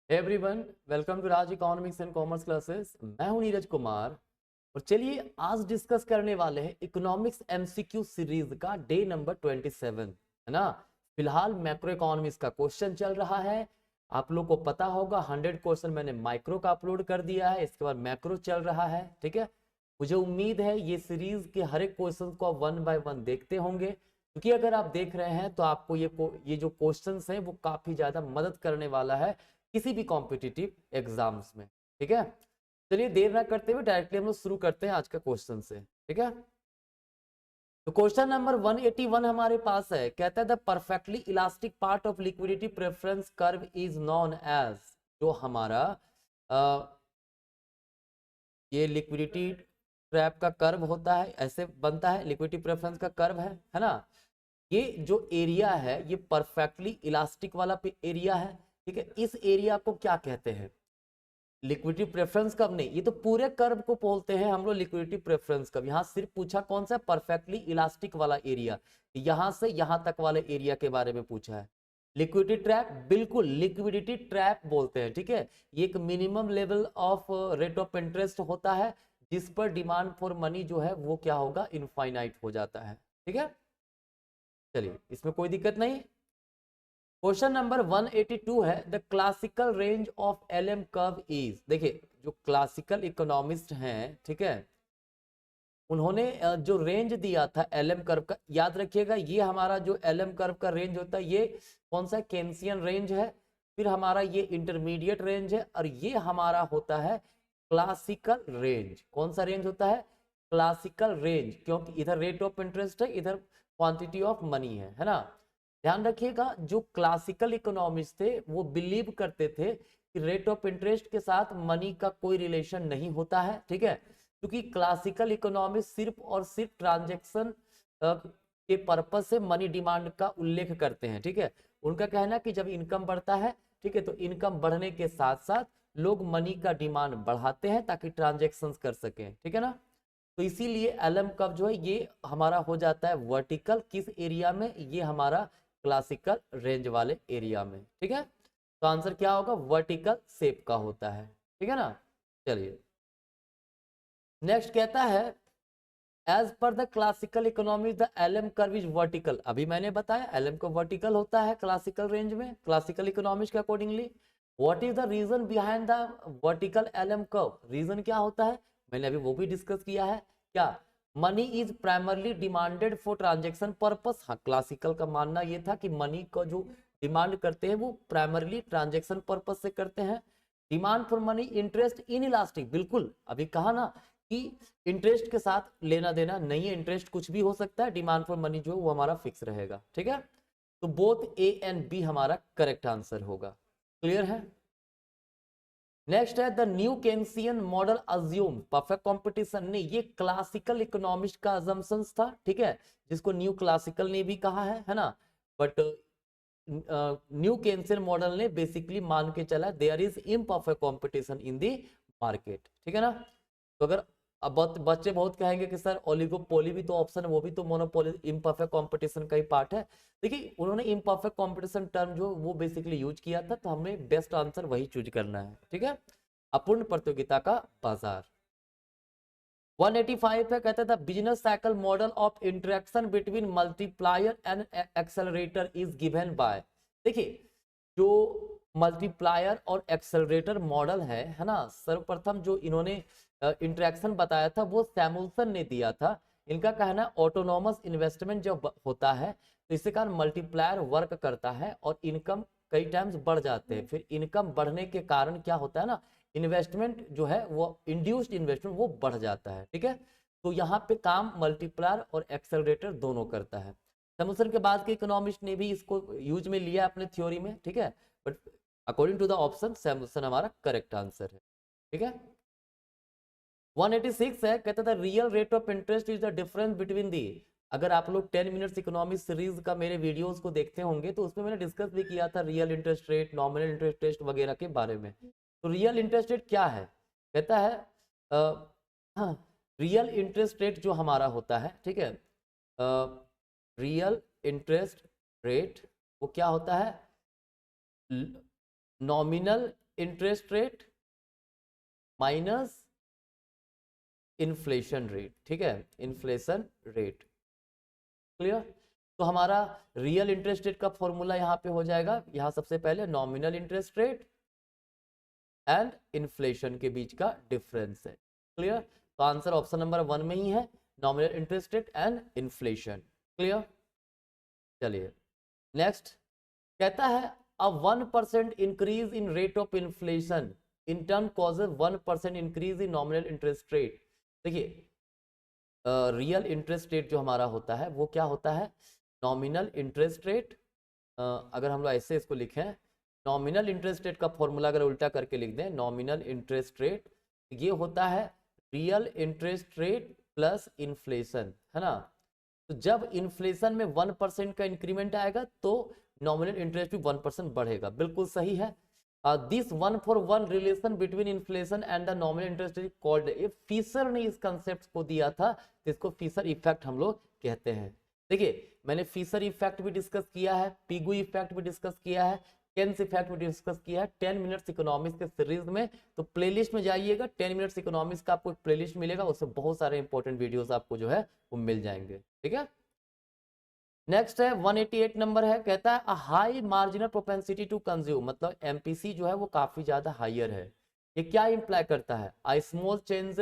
Everyone, welcome to Raj economics and commerce classes. मैं हूं नीरज कुमार और चलिए आज डिस्कस करने वाले हैं इकोनॉमिक्स एमसीक्यू सीरीज का डे नंबर 27, है ना। फिलहाल मैक्रो इकोनॉमिक्स का क्वेश्चन चल रहा है। आप लोग को पता होगा 100 क्वेश्चन मैंने माइक्रो का अपलोड कर दिया है, इसके बाद मैक्रो चल रहा है। ठीक है, मुझे उम्मीद है ये सीरीज के हर एक क्वेश्चन को आप 1 बाय 1 देखते होंगे, क्योंकि अगर आप देख रहे हैं तो आपको ये जो क्वेश्चंस हैं वो काफी ज्यादा मदद करने वाला है किसी भी कॉम्पिटिटिव एग्जाम्स में। ठीक है, चलिए देर ना करते हुए डायरेक्टली हम लोग शुरू करते हैं आज का क्वेश्चन से। ठीक है, तो क्वेश्चन नंबर 181 हमारे पास है। कहता है the perfectly elastic part of liquidity preference curve is known as. जो हमारा ये लिक्विडिटी ट्रैप का कर्व होता है, ऐसे बनता है, लिक्विडिटी प्रेफरेंस का कर्व है ना। ये जो एरिया है ये परफेक्टली इलास्टिक वाला एरिया है। ठीक है, इस एरिया को क्या कहते हैं? लिक्विडिटी प्रेफरेंस कर्व नहीं, ये तो पूरे कर्व को बोलते हैं हम लोग लिक्विडिटी प्रेफरेंस कर्व। यहां सिर्फ पूछा कौन सा परफेक्टली इलास्टिक वाला एरिया, यहां से यहां तक वाले एरिया के बारे में पूछा है। लिक्विडिटी ट्रैप, बिल्कुल लिक्विडिटी ट्रैप बोलते हैं। ठीक है, ये एक minimum level of rate of interest होता है जिस पर डिमांड फॉर मनी जो है वो क्या होगा, इनफाइनाइट हो जाता है। ठीक है, चलिए इसमें कोई दिक्कत नहीं। क्वेश्चन नंबर 182 है the classical range of LM curve is. देखिए जो क्लासिकल इकोनॉमिस्ट हैं, ठीक है, उन्होंने जो रेंज दिया था एलएम कर्व का, याद रखिएगा ये हमारा जो एलएम कर्व का रेंज होता है ये कौन सा, केन्सियन रेंज है। फिर हमारा ये इंटरमीडिएट रेंज है और ये हमारा होता है क्लासिकल रेंज। कौन सा रेंज होता है? क्लासिकल रेंज, क्योंकि इधर रेट ऑफ इंटरेस्ट है, इधर क्वांटिटी ऑफ मनी है ना। ध्यान रखिएगा जो क्लासिकल इकोनॉमिस्ट थे वो बिलीव करते थे कि रेट ऑफ इंटरेस्ट के साथ मनी का कोई रिलेशन नहीं होता है। ठीक है, क्योंकि क्लासिकल इकोनॉमिस्ट सिर्फ और सिर्फ ट्रांजैक्शन के पर्पज से मनी डिमांड का उल्लेख करते हैं। ठीक है, उनका कहना है कि जब इनकम बढ़ता है, ठीक है, तो इनकम बढ़ने के साथ साथ लोग मनी का डिमांड बढ़ाते हैं ताकि ट्रांजेक्शन कर सकें। ठीक है ना, तो इसीलिए एलएम कर्व जो है ये हमारा हो जाता है वर्टिकल। किस एरिया में? ये हमारा क्लासिकल रेंज वाले एरिया में। ठीक है, तो आंसर क्या होगा? वर्टिकल शेप का होता है। ठीक है ना, चलिए नेक्स्ट कहता है as per the classical economy the LM curve is vertical. अभी मैंने बताया एलएम को वर्टिकल होता है क्लासिकल रेंज में, क्लासिकल इकोनॉमिक्स के accordingly. What is the reason behind the vertical LM curve? Reason क्या होता है? मैंने अभी वो भी डिस्कस किया है। क्या? Money is primarily demanded for transaction purpose. हाँ, क्लासिकल का मानना ये था कि मनी को जो डिमांड करते हैं वो प्राइमरली ट्रांजेक्शन पर्पस से करते हैं। Demand for money interest in elastic, बिल्कुल अभी कहा ना कि इंटरेस्ट के साथ लेना देना नहीं है, इंटरेस्ट कुछ भी हो सकता है, डिमांड फॉर मनी जो है वो हमारा फिक्स रहेगा। ठीक है, तो बोथ ए एंड बी हमारा करेक्ट आंसर होगा। क्लियर है? नेक्स्ट है the new Keynesian model assume perfect competition. ने ये क्लासिकल इकोनॉमिक्स का अजम्पशंस था। ठीक है, जिसको न्यू क्लासिकल ने भी कहा है ना, बट न्यू केन्सियन मॉडल ने बेसिकली मान के चला there is imperfect competition in the market. ठीक है ना, तो अगर अब बच्चे बहुत कहेंगे कि सर ओलिगोपोली भी तो ऑप्शन है, वो भी तो मोनोपोली इम्परफेक्ट कंपटीशन का ही पार्ट है। देखिए उन्होंने इम्परफेक्ट कंपटीशन टर्म जो वो बेसिकली यूज किया था, तो हमें बेस्ट आंसर वही चूज करना है। ठीक है, अपूर्ण प्रतियोगिता का बाजार। 185 पे कहता था business cycle model of interaction between multiplier and accelerator is given by. देखिए जो मल्टीप्लायर और एक्सेलरेटर मॉडल है ना, सर्वप्रथम जो इन्होंने इंटरेक्शन बताया था वो सैमुअल्सन ने दिया था। इनका कहना ऑटोनॉमस इन्वेस्टमेंट जब होता है तो इसके कारण मल्टीप्लायर वर्क करता है और इनकम कई टाइम्स बढ़ जाते हैं। फिर इनकम बढ़ने के कारण क्या होता है ना, इन्वेस्टमेंट जो है वो इंड्यूस्ड इन्वेस्टमेंट वो बढ़ जाता है। ठीक है, तो यहाँ पे काम मल्टीप्लायर और एक्सेलरेटर दोनों करता है। सैमुअल्सन के बाद के इकोनॉमिस्ट ने भी इसको यूज में लिया अपने थ्योरी में। ठीक है, but according to the option Samuelson हमारा करेक्ट आंसर है। ठीक है, 186 है, कहता था real rate of interest is the difference between the. अगर आप लोग 10 मिनट्स इकोनॉमिक सीरीज का मेरे वीडियोस को देखते होंगे तो उसमें मैंने डिस्कस भी किया था real interest rate, nominal interest rate वगैरह के बारे में। तो रियल इंटरेस्ट रेट क्या है? कहता है रियल इंटरेस्ट रेट जो हमारा होता है, ठीक है, रियल इंटरेस्ट रेट वो क्या होता है? Nominal interest rate minus inflation rate, ठीक है, इन्फ्लेशन रेट। क्लियर? तो हमारा रियल इंटरेस्ट रेट का फॉर्मूला यहाँ पे हो जाएगा, यहाँ सबसे पहले nominal interest rate and inflation के बीच का डिफरेंस है। क्लियर? तो आंसर ऑप्शन नंबर 1 में ही है, nominal interest rate and inflation. Clear? चलिए नेक्स्ट कहता है अ 1% increase in rate of inflation in turn causes 1% increase in nominal interest rate. देखिए रियल इंटरेस्ट रेट जो हमारा होता है वो क्या होता है, नॉमिनल इंटरेस्ट रेट। अगर हम लोग ऐसे इसको लिखें, नॉमिनल इंटरेस्ट रेट का फॉर्मूला अगर उल्टा करके लिख दें, नॉमिनल इंटरेस्ट रेट ये होता है real interest rate plus inflation, है ना। तो जब इन्फ्लेशन में 1% का इंक्रीमेंट आएगा तो नॉमिनल इंटरेस्ट भी 1% बढ़ेगा, बिल्कुल सही है। This 1-for-1 relation between inflation and the nominal interest is called, Fisher ने इस कंसेप्ट को दिया था, तो इसको फिशर इफेक्ट हम लोग कहते हैं। देखिए मैंने फिशर इफेक्ट भी डिस्कस किया है, पिगू इफेक्ट भी डिस्कस किया है, केन्स इफेक्ट भी डिस्कस किया है 10 मिनट्स इकोनॉमिक्स के सीरीज में। तो प्लेलिस्ट में जाइएगा, 10 मिनट्स इकोनॉमिक्स का आपको एक प्लेलिस्ट मिलेगा, उससे बहुत सारे इंपॉर्टेंट वीडियोस आपको जो है वो मिल जाएंगे, ठीक है। नेक्स्ट है 188 नंबर है, कहता है a high marginal propensity to consume, मतलब एमपीसी जो है वो काफी ज्यादा हायर है। ये क्या इंप्लाई करता है, I small change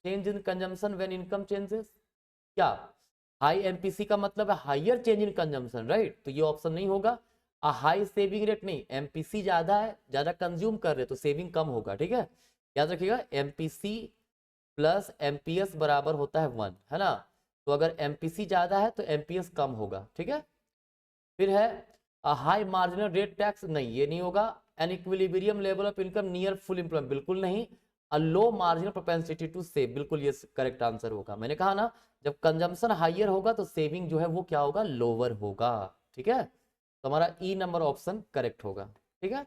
in consumption when income changes. क्या हाई एमपीसी का मतलब है higher change in consumption, right, तो ये ऑप्शन नहीं होगा। अ हाई सेविंग रेट नहीं, एमपीसी ज्यादा है, ज्यादा कंज्यूम कर रहे तो सेविंग कम होगा, ठीक है, याद रखिएगा। एमपीसी प्लस एमपीएस बराबर होता है 1, है ना, तो अगर एमपीसी ज्यादा है तो एमपीएस कम होगा, ठीक है। फिर है हाई मार्जिनल रेट टैक्स, नहीं ये नहीं होगा। An equilibrium level of income near full employment, बिल्कुल नहीं। अ लो मार्जिनल प्रोपेंसिटी टू सेव, बिल्कुल ये करेक्ट आंसर होगा। मैंने कहा ना जब कंजम्पशन हाइयर होगा तो सेविंग जो है वो क्या होगा, लोअर होगा, ठीक है। तो हमारा ई नंबर ऑप्शन करेक्ट होगा, ठीक है।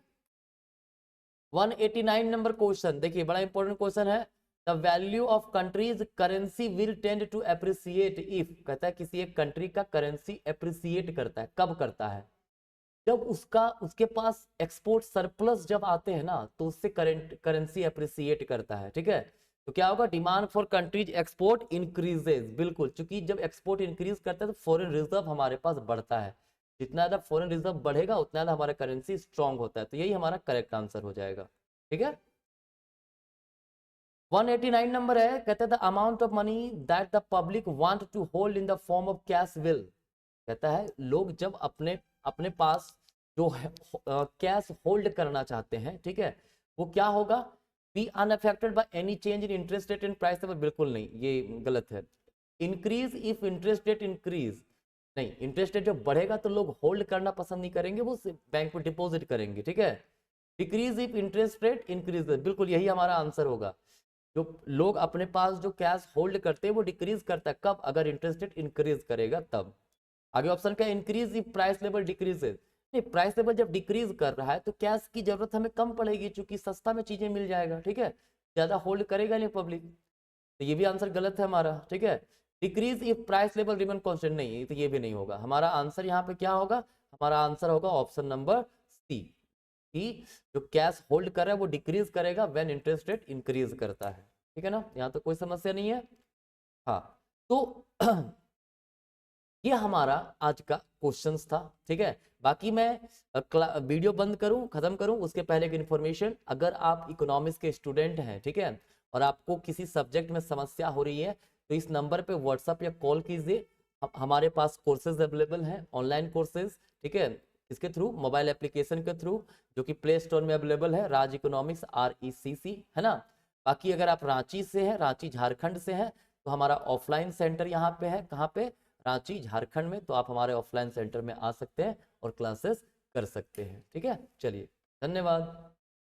189 नंबर क्वेश्चन, देखिए बड़ा इंपॉर्टेंट क्वेश्चन है। The value of country's currency will tend to appreciate if, कहता है किसी एक कंट्री का करेंसी एप्रिसिएट करता है, कब करता है, जब उसके पास एक्सपोर्ट सरप्लस जब आते हैं ना तो उससे करेंसी एप्रिसिएट करता है, ठीक है। तो क्या होगा, demand for countries export increases, बिल्कुल, क्योंकि जब एक्सपोर्ट इंक्रीज करता है तो फॉरेन रिजर्व हमारे पास बढ़ता है, जितना ज्यादा फॉरेन रिजर्व बढ़ेगा उतना ज्यादा हमारा करेंसी स्ट्रांग होता है, तो यही हमारा करेक्ट आंसर हो जाएगा, ठीक है। 189 नंबर है, कहते हैं the amount of money that the public want to hold in the form of cash will, कहता है लोग जब अपने अपने पास जो है कैश होल्ड करना चाहते हैं, ठीक है, वो क्या होगा, be unaffected by any change in interest rate and price, बिल्कुल नहीं, ये गलत है। Increase if interest rate increase, नहीं, इंटरेस्ट रेट जब बढ़ेगा तो लोग होल्ड करना पसंद नहीं करेंगे, वो बैंक में डिपॉजिट करेंगे, ठीक है। Decrease if interest rate increase, बिल्कुल यही हमारा आंसर होगा। जो लोग अपने पास जो कैश होल्ड करते हैं वो डिक्रीज करता है, कब, अगर इंटरेस्ट रेट इंक्रीज करेगा तब। आगे ऑप्शन क्या, increase if price level decreases, नहीं, प्राइस लेवल जब डिक्रीज कर रहा है तो कैश की जरूरत हमें कम पड़ेगी, क्योंकि सस्ता में चीजें मिल जाएगा, ठीक है, ज्यादा होल्ड करेगा नहीं पब्लिक, तो ये भी आंसर गलत है हमारा, ठीक है। Decrease if price level remain constant, नहीं, तो ये भी नहीं होगा। हमारा आंसर यहाँ पे क्या होगा, हमारा आंसर होगा ऑप्शन नंबर सी, कि जो कैश होल्ड कर रहा है वो डिक्रीज करेगा व्हेन इंटरेस्ट रेट इंक्रीज करता है, ठीक है ना, यहाँ तो कोई समस्या नहीं है। हाँ, तो ये हमारा आज का क्वेश्चंस था, ठीक है। बाकी मैं वीडियो बंद करूं, खत्म करूं उसके पहले एक इन्फॉर्मेशन, अगर आप इकोनॉमिक्स के स्टूडेंट हैं, ठीक है, और आपको किसी सब्जेक्ट में समस्या हो रही है तो इस नंबर पे व्हाट्सअप या कॉल कीजिए। हमारे पास कोर्सेज अवेलेबल हैं, ऑनलाइन कोर्सेज, ठीक है, इसके थ्रू, मोबाइल एप्लीकेशन के थ्रू, जो कि प्ले स्टोर में अवेलेबल है, राज इकोनॉमिक्स RECC, है ना। बाकी अगर आप रांची से हैं, रांची झारखंड से हैं, तो हमारा ऑफलाइन सेंटर यहाँ पे है, कहाँ पे, रांची झारखंड में, तो आप हमारे ऑफलाइन सेंटर में आ सकते हैं और क्लासेस कर सकते हैं, ठीक है। चलिए, धन्यवाद।